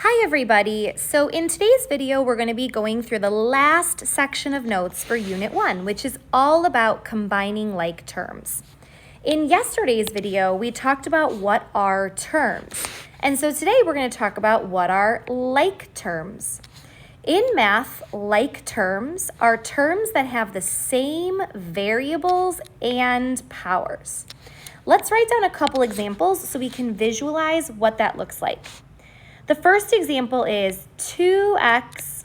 Hi everybody! So in today's video, we're going to be going through the last section of notes for Unit 1, which is all about combining like terms. In yesterday's video, we talked about what are terms. And so today we're going to talk about what are like terms. In math, like terms are terms that have the same variables and powers. Let's write down a couple examples so we can visualize what that looks like. The first example is 2x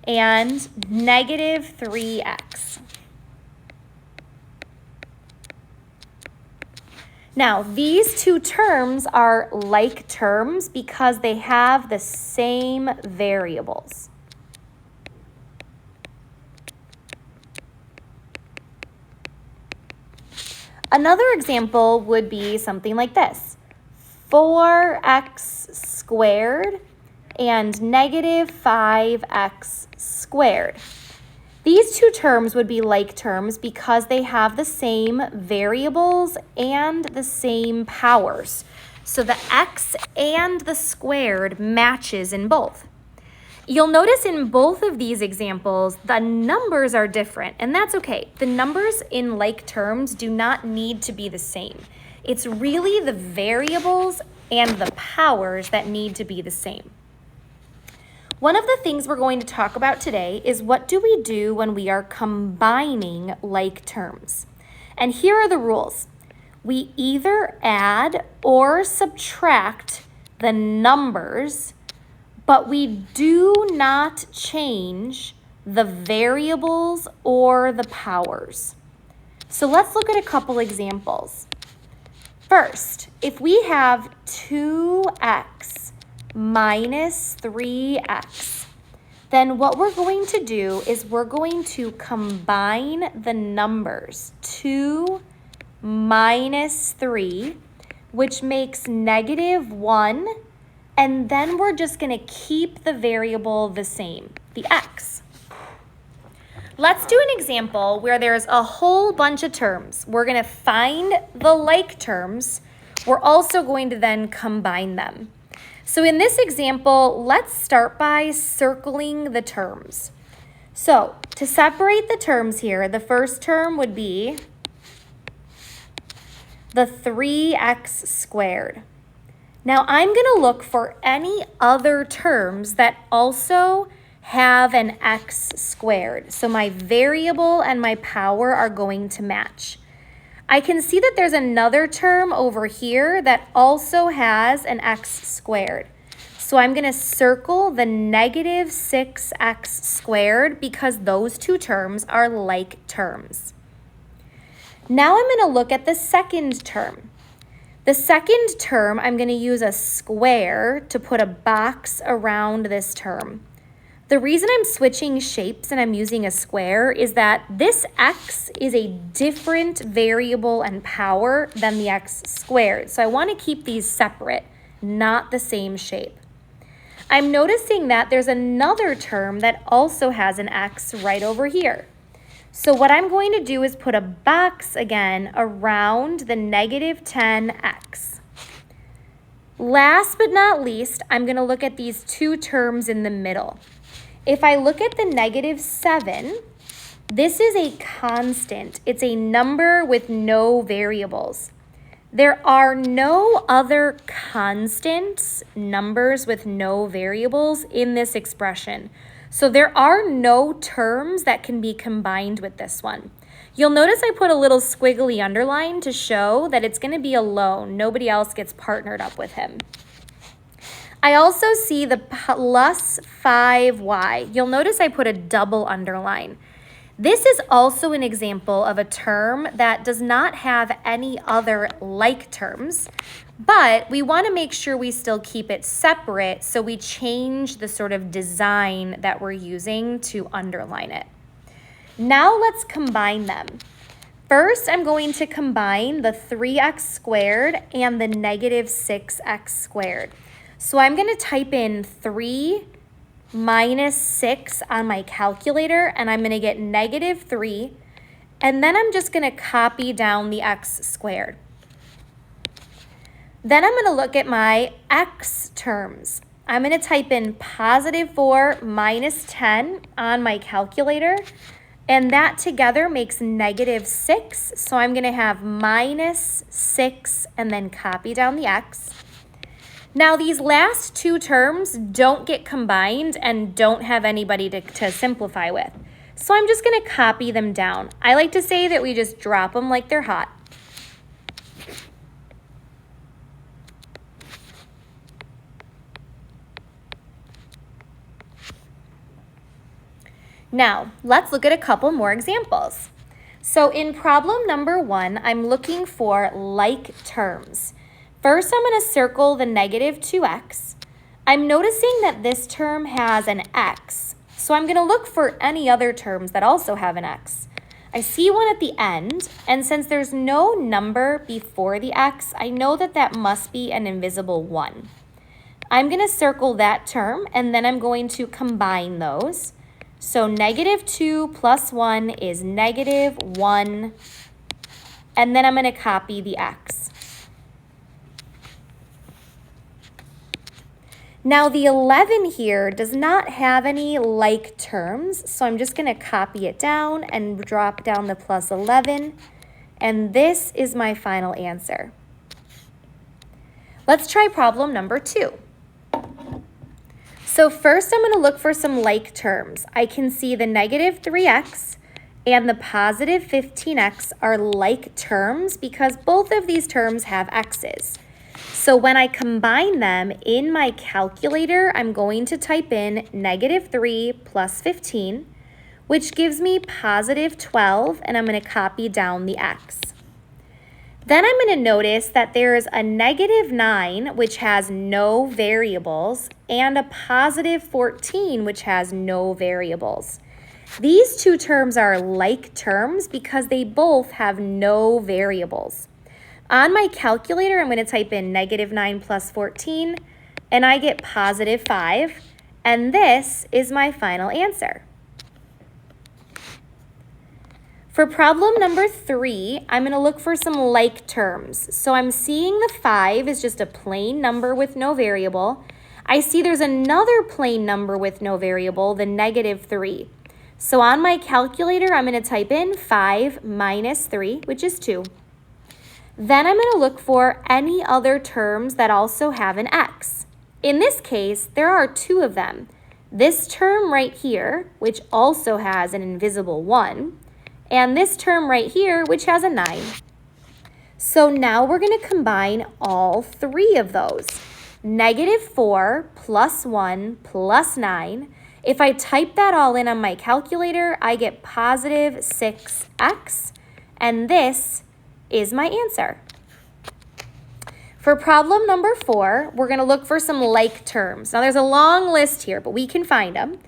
and negative 3x. Now, these two terms are like terms because they have the same variables. Another example would be something like this. 4x squared and negative 5x squared. These two terms would be like terms because they have the same variables and the same powers. So the x and the squared matches in both. You'll notice in both of these examples, the numbers are different, and that's okay. The numbers in like terms do not need to be the same. It's really the variables and the powers that need to be the same. One of the things we're going to talk about today is what do we do when we are combining like terms? And here are the rules. We either add or subtract the numbers, but we do not change the variables or the powers. So let's look at a couple examples. First, if we have 2x minus 3x, then what we're going to do is we're going to combine the numbers 2 minus 3, which makes negative 1, and then we're just going to keep the variable the same, the x. Let's do an example where there's a whole bunch of terms. We're going to find the like terms. We're also going to then combine them. So in this example, let's start by circling the terms. So to separate the terms here, the first term would be the 3x squared. Now I'm going to look for any other terms that also have an x squared. So my variable and my power are going to match. I can see that there's another term over here that also has an x squared. So I'm going to circle the negative 6x squared because those two terms are like terms. Now I'm going to look at the second term. The second term, I'm going to use a square to put a box around this term. The reason I'm switching shapes and I'm using a square is that this x is a different variable and power than the x squared. So I want to keep these separate, not the same shape. I'm noticing that there's another term that also has an x right over here. So what I'm going to do is put a box again around the negative 10x. Last but not least, I'm going to look at these two terms in the middle. If I look at the negative 7, this is a constant. It's a number with no variables. There are no other constants, numbers with no variables in this expression. So there are no terms that can be combined with this one. You'll notice I put a little squiggly underline to show that it's going to be alone. Nobody else gets partnered up with him. I also see the plus 5y. You'll notice I put a double underline. This is also an example of a term that does not have any other like terms, but we want to make sure we still keep it separate, so we change the sort of design that we're using to underline it. Now let's combine them. First, I'm going to combine the 3x squared and the negative 6x squared. So I'm going to type in 3 minus 6 on my calculator, and I'm going to get negative 3. And then I'm just going to copy down the x squared. Then I'm going to look at my x terms. I'm going to type in positive 4 minus 10 on my calculator, and that together makes negative 6. So I'm going to have minus 6 and then copy down the x. Now these last two terms don't get combined and don't have anybody to simplify with. So I'm just going to copy them down. I like to say that we just drop them like they're hot. Now, let's look at a couple more examples. So in problem number 1, I'm looking for like terms. First, I'm going to circle the negative 2x. I'm noticing that this term has an x, so I'm going to look for any other terms that also have an x. I see one at the end, and since there's no number before the x, I know that that must be an invisible 1. I'm going to circle that term, and then I'm going to combine those. So negative 2 plus 1 is negative 1, and then I'm going to copy the x. Now the 11 here does not have any like terms, so I'm just going to copy it down and drop down the plus 11, and this is my final answer. Let's try problem number 2. So first I'm going to look for some like terms. I can see the negative 3x and the positive 15x are like terms because both of these terms have x's. So when I combine them in my calculator, I'm going to type in negative 3 plus 15, which gives me positive 12, and I'm going to copy down the x. Then I'm going to notice that there is a negative 9, which has no variables, and a positive 14, which has no variables. These two terms are like terms because they both have no variables. On my calculator, I'm going to type in negative 9 plus 14, and I get positive 5, and this is my final answer. For problem number 3, I'm going to look for some like terms. So I'm seeing the 5 is just a plain number with no variable. I see there's another plain number with no variable, the negative 3. So on my calculator, I'm going to type in 5 minus 3, which is 2. Then I'm going to look for any other terms that also have an x. In this case, there are 2 of them. This term right here, which also has an invisible 1, and this term right here, which has a 9. So now we're going to combine all 3 of those. Negative 4 plus 1 plus 9. If I type that all in on my calculator, I get positive 6x, and this is my answer. For problem number 4, we're going to look for some like terms. Now there's a long list here, but we can find them.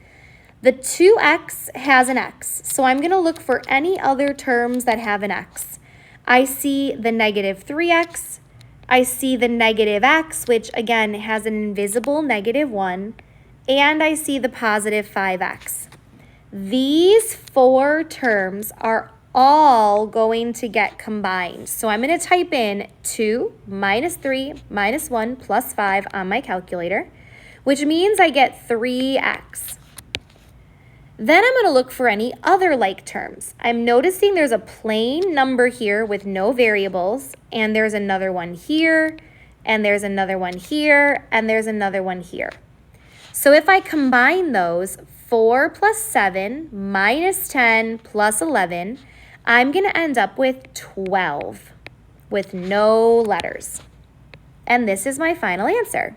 The 2x has an x, so I'm going to look for any other terms that have an x. I see the negative 3x, I see the negative x, which again has an invisible negative 1, and I see the positive 5x. These 4 terms are all going to get combined. So I'm going to type in 2 minus 3 minus 1 plus 5 on my calculator, which means I get 3x. Then I'm going to look for any other like terms. I'm noticing there's a plain number here with no variables, and there's another one here, and there's another one here, and there's another one here. So if I combine those, 4 plus 7 minus 10 plus 11, I'm going to end up with 12 with no letters. And this is my final answer.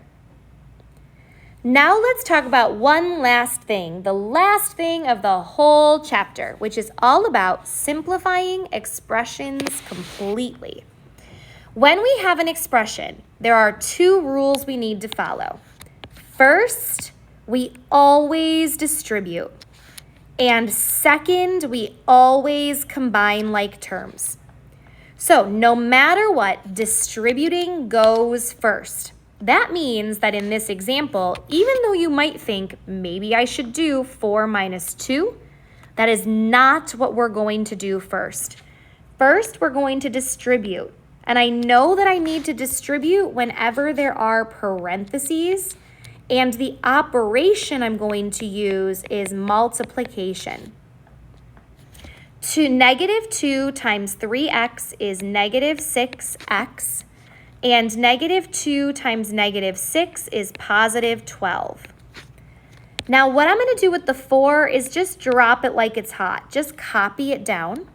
Now let's talk about one last thing, the last thing of the whole chapter, which is all about simplifying expressions completely. When we have an expression, there are 2 rules we need to follow. First, we always distribute. And second, we always combine like terms. So no matter what, distributing goes first. That means that in this example, even though you might think maybe I should do 4 minus 2, that is not what we're going to do first. First, we're going to distribute. And I know that I need to distribute whenever there are parentheses And the operation I'm going to use is multiplication. Negative 2 times 3x is negative 6x, and negative 2 times negative 6 is positive 12. Now what I'm going to do with the 4 is just drop it like it's hot. Just copy it down.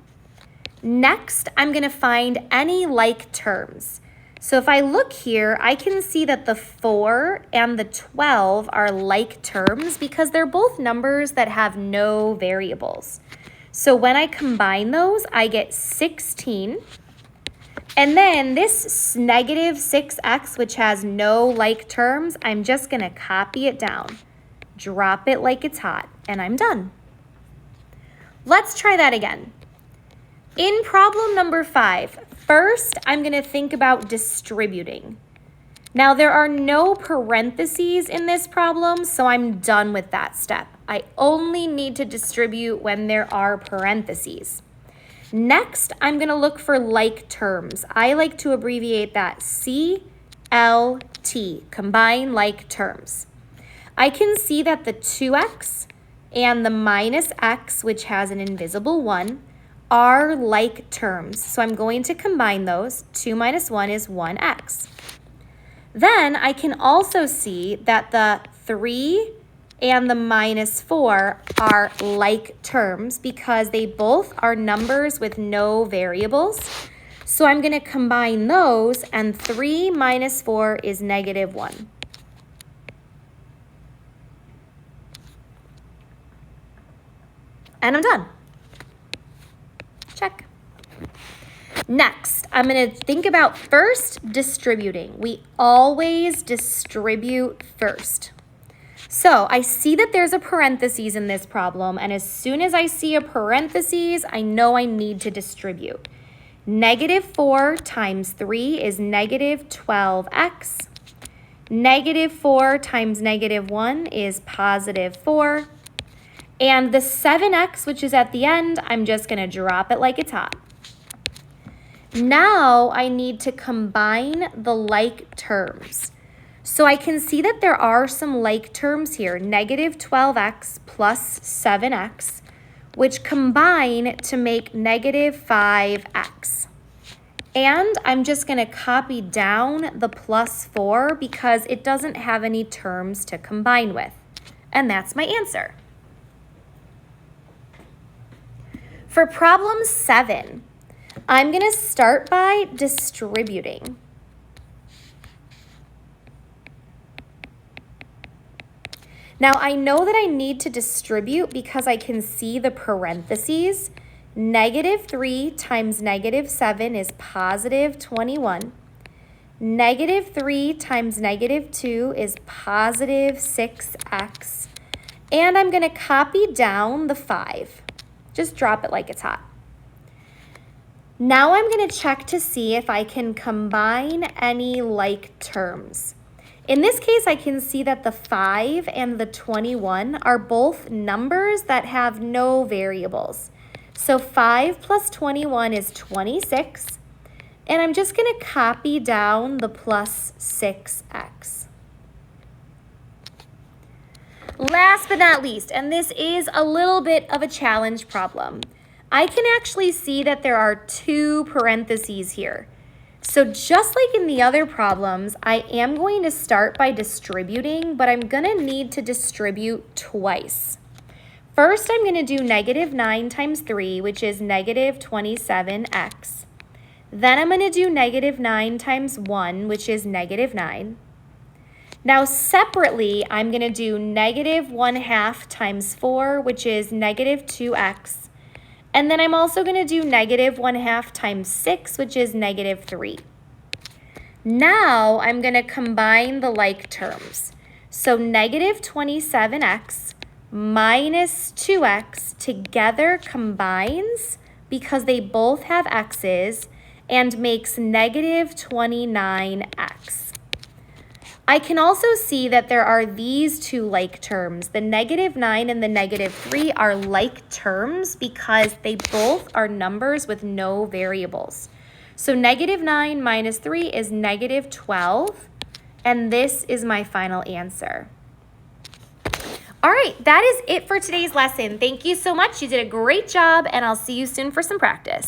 Next, I'm going to find any like terms. So if I look here, I can see that the 4 and the 12 are like terms because they're both numbers that have no variables. So when I combine those, I get 16. And then this negative 6x, which has no like terms, I'm just going to copy it down, drop it like it's hot, and I'm done. Let's try that again. In problem number 5, first I'm going to think about distributing. Now there are no parentheses in this problem, so I'm done with that step. I only need to distribute when there are parentheses. Next, I'm going to look for like terms. I like to abbreviate that CLT, combine like terms. I can see that the 2x and the minus x, which has an invisible 1, are like terms. So I'm going to combine those. 2 minus 1 is 1x. Then I can also see that the 3 and the minus 4 are like terms because they both are numbers with no variables. So I'm going to combine those, and 3 minus 4 is negative 1. And I'm done. Check. Next, I'm going to think about first distributing. We always distribute first. So I see that there's a parentheses in this problem, and as soon as I see a parentheses, I know I need to distribute. Negative 4 times 3 is negative 12x. Negative 4 times negative 1 is positive 4. And the 7x, which is at the end, I'm just going to drop it like it's hot. Now I need to combine the like terms. So I can see that there are some like terms here, negative 12x plus 7x, which combine to make negative 5x. And I'm just going to copy down the plus 4 because it doesn't have any terms to combine with. And that's my answer. For problem 7, I'm going to start by distributing. Now I know that I need to distribute because I can see the parentheses. Negative 3 times negative 7 is positive 21. Negative 3 times negative 2 is positive 6x. And I'm going to copy down the 5. Just drop it like it's hot. Now I'm going to check to see if I can combine any like terms. In this case, I can see that the 5 and the 21 are both numbers that have no variables. So 5 plus 21 is 26, and I'm just going to copy down the plus 6x. Last but not least, and this is a little bit of a challenge problem, I can actually see that there are 2 parentheses here. So just like in the other problems, I am going to start by distributing, but I'm going to need to distribute twice. First, I'm going to do negative 9 times 3, which is negative 27x. Then I'm going to do negative 9 times 1, which is negative 9. Now separately, I'm going to do negative 1/2 times 4, which is negative 2x. And then I'm also going to do negative 1/2 times 6, which is negative 3. Now I'm going to combine the like terms. So negative 27x minus 2x together combines because they both have x's and makes negative 29x. I can also see that there are these 2 like terms. The negative 9 and the negative 3 are like terms because they both are numbers with no variables. So negative 9 minus 3 is negative 12, and this is my final answer. All right, that is it for today's lesson. Thank you so much. You did a great job, and I'll see you soon for some practice.